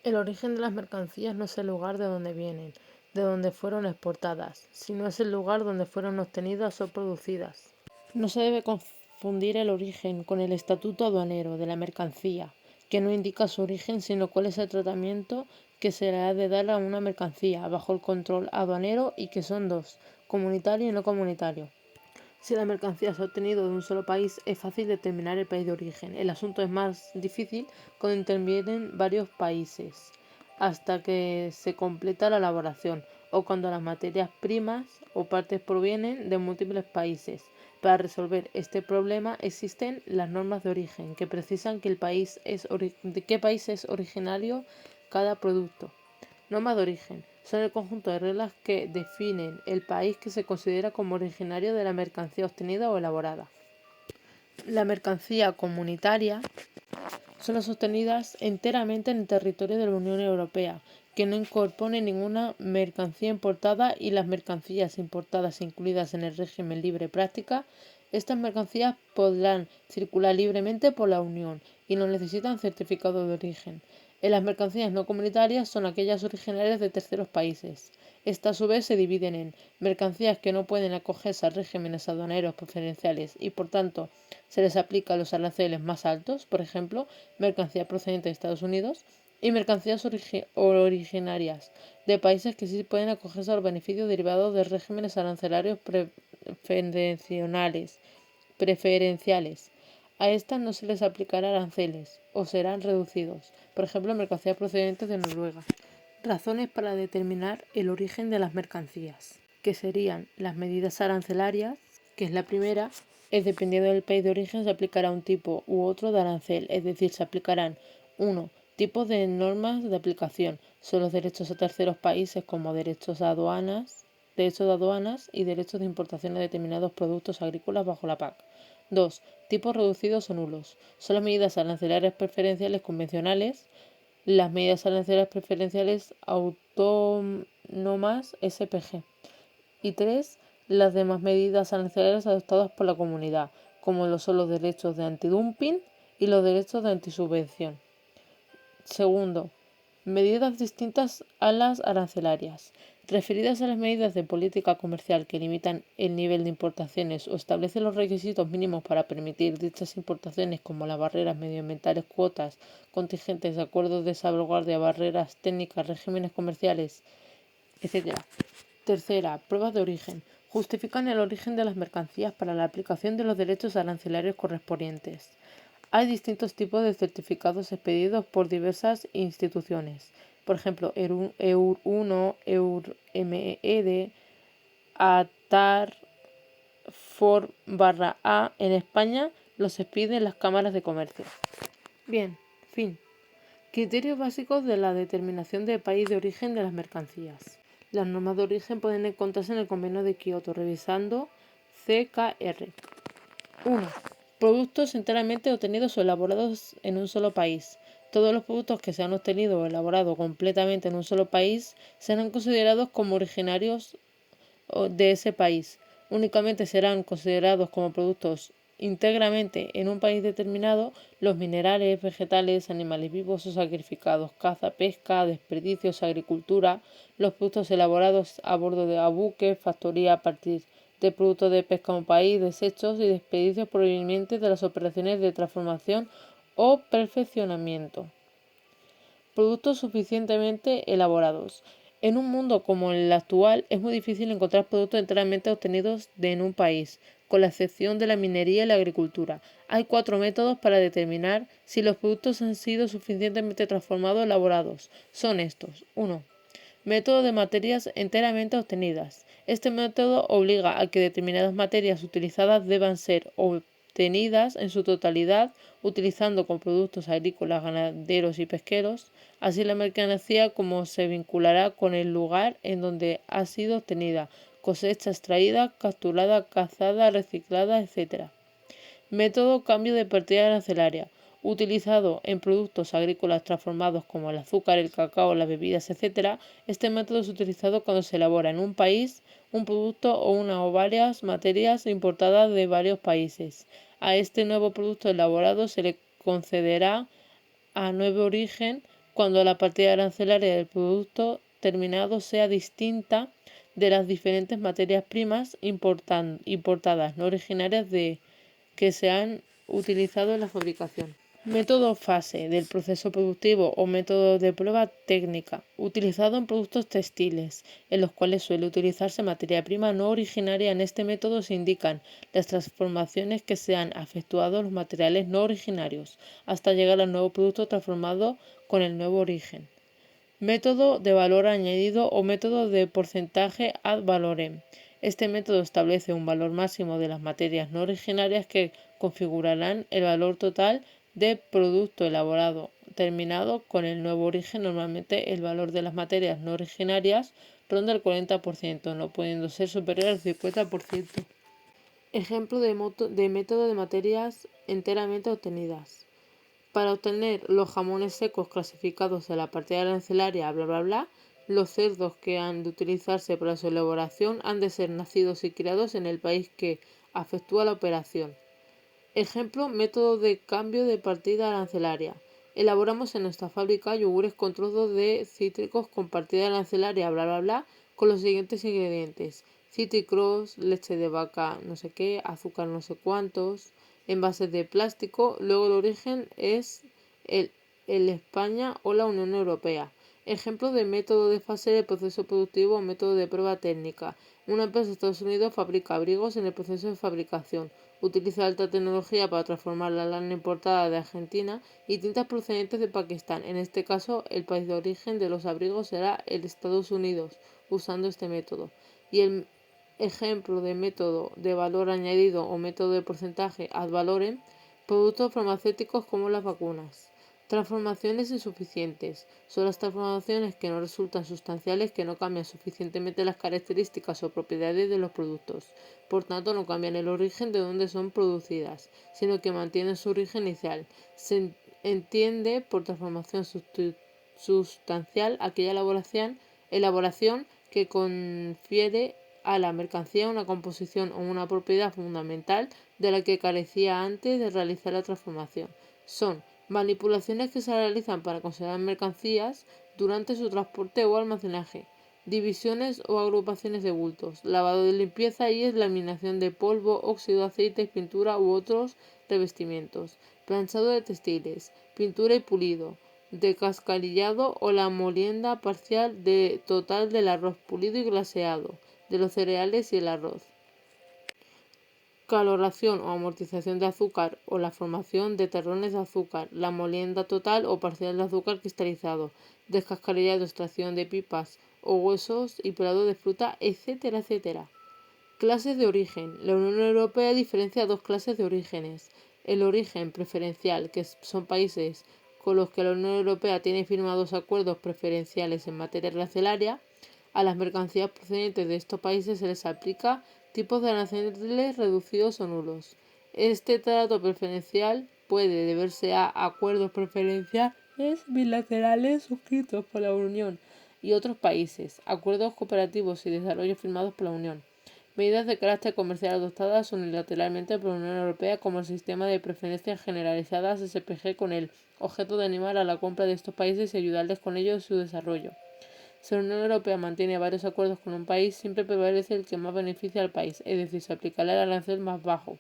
El origen de las mercancías no es el lugar de donde vienen, de donde fueron exportadas, sino es el lugar donde fueron obtenidas o producidas. No se debe confundir el origen con el estatuto aduanero de la mercancía, que no indica su origen, sino cuál es el tratamiento que se le ha de dar a una mercancía bajo el control aduanero y que son dos, comunitario y no comunitario. Si la mercancía se ha obtenido de un solo país, es fácil determinar el país de origen. El asunto es más difícil cuando intervienen varios países, hasta que se completa la elaboración, o cuando las materias primas o partes provienen de múltiples países. Para resolver este problema existen las normas de origen, que precisan de qué país es originario cada producto. Normas de origen son el conjunto de reglas que definen el país que se considera como originario de la mercancía obtenida o elaborada. La mercancía comunitaria son las obtenidas enteramente en el territorio de la Unión Europea, que no incorpone ninguna mercancía importada, y las mercancías importadas incluidas en el régimen libre práctica. Estas mercancías podrán circular libremente por la Unión y no necesitan certificado de origen. Las mercancías no comunitarias son aquellas originarias de terceros países. Estas a su vez se dividen en mercancías que no pueden acogerse a regímenes aduaneros preferenciales y por tanto se les aplica los aranceles más altos, por ejemplo, mercancía procedente de Estados Unidos, y mercancías originarias de países que sí pueden acogerse a los beneficios derivados de regímenes arancelarios preferenciales. A estas no se les aplicará aranceles o serán reducidos, por ejemplo, mercancías procedentes de Noruega. Razones para determinar el origen de las mercancías, que serían las medidas arancelarias, que es la primera, es dependiendo del país de origen se aplicará un tipo u otro de arancel, es decir, se aplicarán 1. Tipos de normas de aplicación, son los derechos a terceros países como derechos de aduanas y derechos de importación de determinados productos agrícolas bajo la PAC. 2. Tipos reducidos o nulos, son las medidas arancelarias preferenciales convencionales, las medidas arancelarias preferenciales autónomas SPG. Y 3. Las demás medidas arancelarias adoptadas por la comunidad, como lo son los derechos de antidumping y los derechos de antisubvención. Segundo, medidas distintas a las arancelarias, referidas a las medidas de política comercial que limitan el nivel de importaciones o establecen los requisitos mínimos para permitir dichas importaciones, como las barreras medioambientales, cuotas, contingentes, acuerdos de salvaguardia, barreras técnicas, regímenes comerciales, etc. Tercera, pruebas de origen. Justifican el origen de las mercancías para la aplicación de los derechos arancelarios correspondientes. Hay distintos tipos de certificados expedidos por diversas instituciones. Por ejemplo, EUR1, EURMED, ATAR, FOR/A. En España los expiden las cámaras de comercio. Bien, fin. Criterios básicos de la determinación del país de origen de las mercancías. Las normas de origen pueden encontrarse en el Convenio de Kioto, revisando CKR. 1. Productos enteramente obtenidos o elaborados en un solo país. Todos los productos que se han obtenido o elaborado completamente en un solo país serán considerados como originarios de ese país. Únicamente serán considerados como productos íntegramente en un país determinado los minerales, vegetales, animales vivos o sacrificados, caza, pesca, desperdicios, agricultura, los productos elaborados a bordo de buques, factoría a partir de productos de pesca en un país, desechos y desperdicios provenientes de las operaciones de transformación o perfeccionamiento. Productos suficientemente elaborados. En un mundo como el actual es muy difícil encontrar productos enteramente obtenidos en un país, con la excepción de la minería y la agricultura. Hay 4 métodos para determinar si los productos han sido suficientemente transformados o elaborados. Son estos. 1. Método de materias enteramente obtenidas. Este método obliga a que determinadas materias utilizadas deban ser obtenidas en su totalidad utilizando con productos agrícolas, ganaderos y pesqueros. Así la mercancía como se vinculará con el lugar en donde ha sido obtenida, cosecha, extraída, capturada, cazada, reciclada, etc. Método cambio de partida arancelaria. Utilizado en productos agrícolas transformados como el azúcar, el cacao, las bebidas, etc. Este método es utilizado cuando se elabora en un país un producto o una o varias materias importadas de varios países. A este nuevo producto elaborado se le concederá a nuevo origen cuando la partida arancelaria del producto terminado sea distinta de las diferentes materias primas importadas, no originarias que se han utilizado en la fabricación. Método fase del proceso productivo o método de prueba técnica, utilizado en productos textiles, en los cuales suele utilizarse materia prima no originaria. En este método se indican las transformaciones que se han efectuado los materiales no originarios, hasta llegar al nuevo producto transformado con el nuevo origen. Método de valor añadido o método de porcentaje ad valorem. Este método establece un valor máximo de las materias no originarias que configurarán el valor total de producto elaborado terminado con el nuevo origen. Normalmente el valor de las materias no originarias ronda el 40%, no pudiendo ser superior al 50%. Ejemplo de método de materias enteramente obtenidas. Para obtener los jamones secos clasificados en la partida arancelaria los cerdos que han de utilizarse para su elaboración han de ser nacidos y criados en el país que efectúa la operación. Ejemplo, método de cambio de partida arancelaria. Elaboramos en nuestra fábrica yogures con trozos de cítricos con partida arancelaria con los siguientes ingredientes: cítricos, leche de vaca no sé qué, azúcar no sé cuántos, envases de plástico. Luego el origen es el España o la Unión Europea. Ejemplo de método de fase del proceso productivo o método de prueba técnica. Una empresa de Estados Unidos fabrica abrigos. En el proceso de fabricación utiliza alta tecnología para transformar la lana importada de Argentina y tintas procedentes de Pakistán. En este caso, el país de origen de los abrigos será el Estados Unidos, usando este método. Y el ejemplo de método de valor añadido o método de porcentaje ad valorem, productos farmacéuticos como las vacunas. Transformaciones insuficientes. Son las transformaciones que no resultan sustanciales, que no cambian suficientemente las características o propiedades de los productos. Por tanto, no cambian el origen de donde son producidas, sino que mantienen su origen inicial. Se entiende por transformación sustancial aquella elaboración que confiere a la mercancía una composición o una propiedad fundamental de la que carecía antes de realizar la transformación. Son manipulaciones que se realizan para conservar mercancías durante su transporte o almacenaje. Divisiones o agrupaciones de bultos. Lavado de limpieza y eliminación de polvo, óxido, aceite, pintura u otros revestimientos. Planchado de textiles. Pintura y pulido. Descascarillado o la molienda parcial total del arroz pulido y glaseado, de los cereales y el arroz. Caloración o amortización de azúcar o la formación de terrones de azúcar, la molienda total o parcial de azúcar cristalizado, descascarillado, extracción de pipas o huesos y pelado de fruta, etcétera, etcétera. Clases de origen. La Unión Europea diferencia dos clases de orígenes. El origen preferencial, que son países con los que la Unión Europea tiene firmados acuerdos preferenciales en materia arancelaria. A las mercancías procedentes de estos países se les aplica tipos de aranceles reducidos o nulos. Este trato preferencial puede deberse a acuerdos preferenciales bilaterales suscritos por la Unión y otros países, acuerdos cooperativos y desarrollo firmados por la Unión, medidas de carácter comercial adoptadas unilateralmente por la Unión Europea como el sistema de preferencias generalizadas SPG con el objeto de animar a la compra de estos países y ayudarles con ello en su desarrollo. Si la Unión Europea mantiene varios acuerdos con un país, siempre prevalece el que más beneficia al país, es decir, se aplicará el arancel más bajo.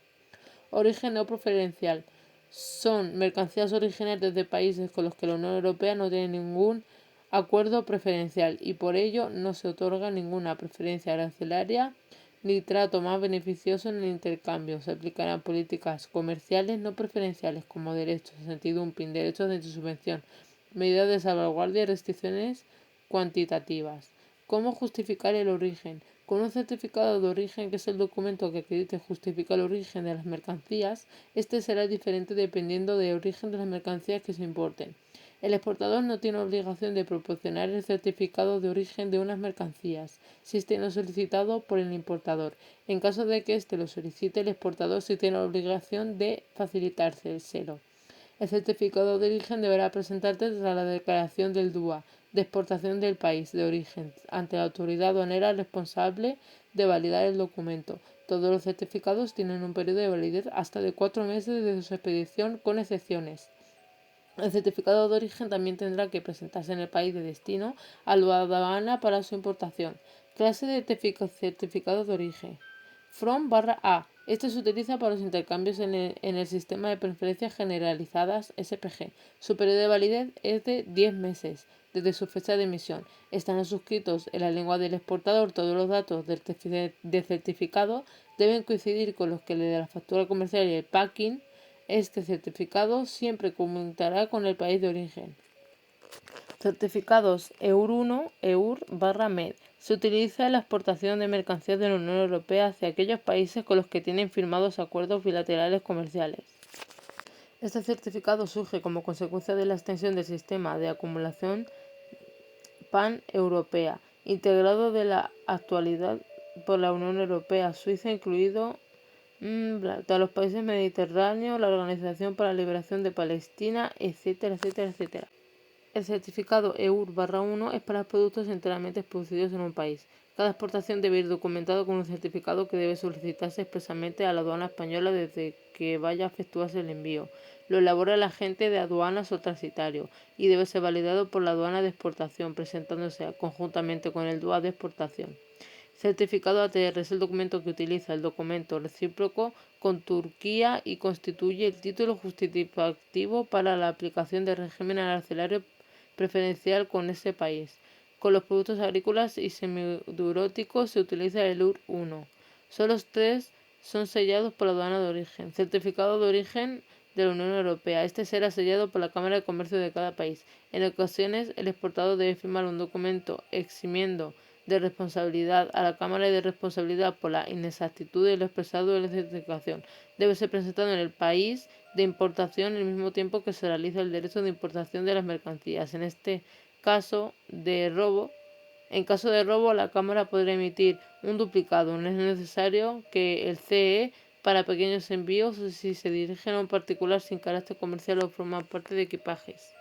Origen no preferencial. Son mercancías originarias de países con los que la Unión Europea no tiene ningún acuerdo preferencial y por ello no se otorga ninguna preferencia arancelaria ni trato más beneficioso en el intercambio. Se aplicarán políticas comerciales no preferenciales como derechos antidumping, derechos de subvención, medidas de salvaguardia y restricciones cuantitativas. ¿Cómo justificar el origen? Con un certificado de origen, que es el documento que acredite y justifica el origen de las mercancías, este será diferente dependiendo del origen de las mercancías que se importen. El exportador no tiene obligación de proporcionar el certificado de origen de unas mercancías, si este no es solicitado por el importador. En caso de que éste lo solicite, el exportador sí tiene la obligación de facilitárselo. El certificado de origen deberá presentarse tras la declaración del DUA de exportación del país de origen ante la autoridad aduanera responsable de validar el documento. Todos los certificados tienen un periodo de validez hasta de 4 meses desde su expedición, con excepciones. El certificado de origen también tendrá que presentarse en el país de destino a la aduana para su importación. Clase de certificado de origen. From/A. Este se utiliza para los intercambios en el sistema de preferencias generalizadas SPG. Su periodo de validez es de 10 meses desde su fecha de emisión. Están suscritos en la lengua del exportador. Todos los datos del certificado deben coincidir con los que le de la factura comercial y el packing. Este certificado siempre comunicará con el país de origen. Certificados EUR1, EUR/MED. Se utiliza en la exportación de mercancías de la Unión Europea hacia aquellos países con los que tienen firmados acuerdos bilaterales comerciales. Este certificado surge como consecuencia de la extensión del sistema de acumulación pan-europea, integrado de la actualidad por la Unión Europea, Suiza incluido, todos los países mediterráneos, la Organización para la Liberación de Palestina, etcétera, etcétera, etcétera. El certificado EUR/1 es para productos enteramente producidos en un país. Cada exportación debe ir documentado con un certificado que debe solicitarse expresamente a la aduana española desde que vaya a efectuarse el envío. Lo elabora el agente de aduanas o transitario y debe ser validado por la aduana de exportación, presentándose conjuntamente con el DUA de exportación. Certificado ATR es el documento que utiliza el documento recíproco con Turquía y constituye el título justificativo para la aplicación del régimen arancelario preferencial con ese país. Con los productos agrícolas y semiduróticos se utiliza el EUR1. Solo los tres son sellados por la aduana de origen. Certificado de origen de la Unión Europea. Este será sellado por la Cámara de Comercio de cada país. En ocasiones, el exportador debe firmar un documento eximiendo de responsabilidad a la Cámara de responsabilidad por la inexactitud de lo expresado en la certificación. Debe ser presentado en el país de importación al mismo tiempo que se realiza el derecho de importación de las mercancías. En caso de robo, la Cámara podrá emitir un duplicado. No es necesario que el CE para pequeños envíos o si se dirigen a un particular sin carácter comercial o forman parte de equipajes.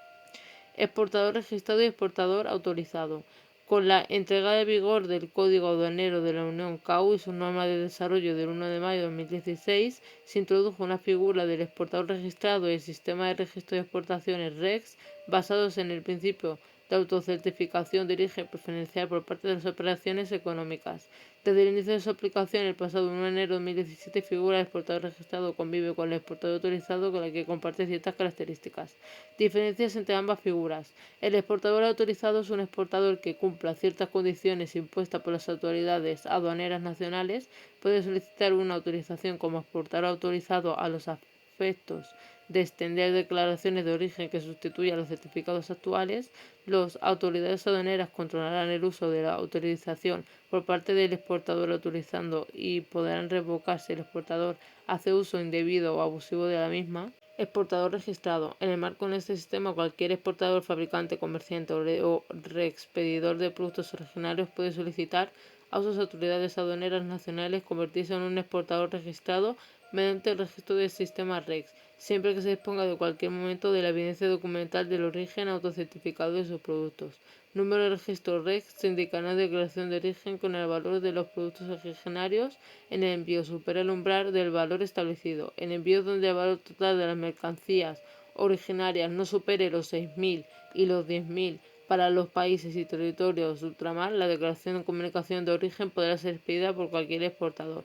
Exportador registrado y exportador autorizado. Con la entrega de vigor del Código Aduanero de la Unión CAU y su norma de desarrollo del 1 de mayo de 2016, se introdujo una figura del exportador registrado y el sistema de registro de exportaciones REX, basados en el principio de autocertificación de origen preferencial por parte de las operaciones económicas. Desde el inicio de su aplicación, el pasado 1 de enero de 2017, figura el exportador registrado convive con el exportador autorizado con el que comparte ciertas características. Diferencias entre ambas figuras. El exportador autorizado es un exportador que cumpla ciertas condiciones impuestas por las autoridades aduaneras nacionales. Puede solicitar una autorización como exportador autorizado a los efectos de extender declaraciones de origen que sustituyan los certificados actuales. Las autoridades aduaneras controlarán el uso de la autorización por parte del exportador autorizando y podrán revocar si el exportador hace uso indebido o abusivo de la misma. Exportador registrado. En el marco de este sistema, cualquier exportador, fabricante, comerciante o reexpedidor de productos originarios puede solicitar a sus autoridades aduaneras nacionales convertirse en un exportador registrado mediante el registro del sistema REX, siempre que se disponga de cualquier momento de la evidencia documental del origen autocertificado de sus productos. Número de registro REX se indicará en la declaración de origen con el valor de los productos originarios en el envío supera el umbral del valor establecido. En envíos donde el valor total de las mercancías originarias no supere los 6.000 y los 10.000 para los países y territorios de ultramar, la declaración de comunicación de origen podrá ser expedida por cualquier exportador.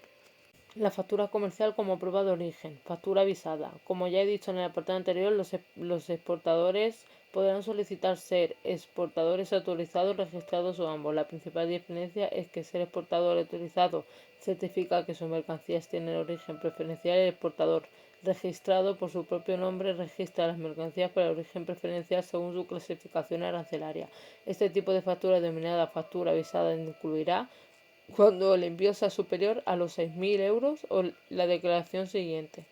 La factura comercial como prueba de origen. Factura visada. Como ya he dicho en el apartado anterior, los exportadores podrán solicitar ser exportadores autorizados, registrados o ambos. La principal diferencia es que ser exportador autorizado certifica que sus mercancías tienen origen preferencial y el exportador registrado por su propio nombre registra las mercancías para el origen preferencial según su clasificación arancelaria. Este tipo de factura denominada factura visada incluirá cuando el envío sea superior a los 6.000 euros o la declaración siguiente.